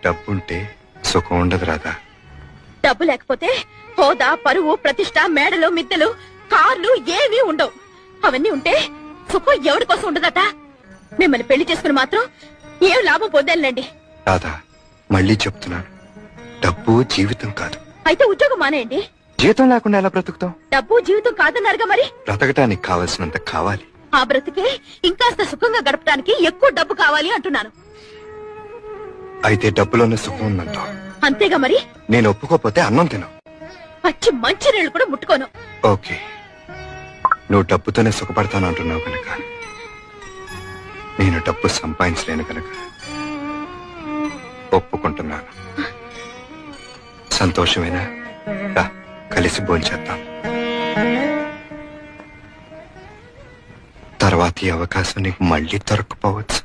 డబ్బుంటే సుఖం ఉండదు రాధా. డబ్బు లేకపోతే హోదా, పరువు, ప్రతిష్ట, మేడలు, మిద్దెలు, కార్లు ఏవీ ఉండవు. అవన్నీ ఉంటే సుఖం ఎవరి కోసం ఉండదట. మిమ్మల్ని పెళ్లి చేసుకుని మాత్రం ఏం లాభం పొందాలండి. రాధా, మళ్ళీ చెప్తున్నాను, డబ్బు జీవితం కాదు. అయితే ఉద్యోగం మానేయండి. జీతం లేకుండా ఎలా బ్రతుకుతాం? డబ్బు జీవితం కాదన్నారుగా మరి. బ్రతకటానికి కావలసినంత కావాలి. ఆ బ్రతికే ఇంకాస్త సుఖంగా గడపడానికి ఎక్కువ డబ్బు కావాలి అంటున్నాను. అయితే డబ్బులోనే సుఖం ఉందంటావు. అంతేగా మరి. నేను ఒప్పుకోపోతే అన్నం తిను. పచ్చి మంచి నీళ్లు కూడా ముట్టుకోను. ఓకే, నువ్వు డబ్బుతోనే సుఖపడతాను అంటున్నావు కనుక, నేను డబ్బు సంపాదించలేను కనుక ఒప్పుకుంటున్నాను. సంతోషమేనా? రా, కలిసి భోంచేద్దాం. తర్వాత ఈ అవకాశం నీకు మళ్ళీ దొరకపోవచ్చు.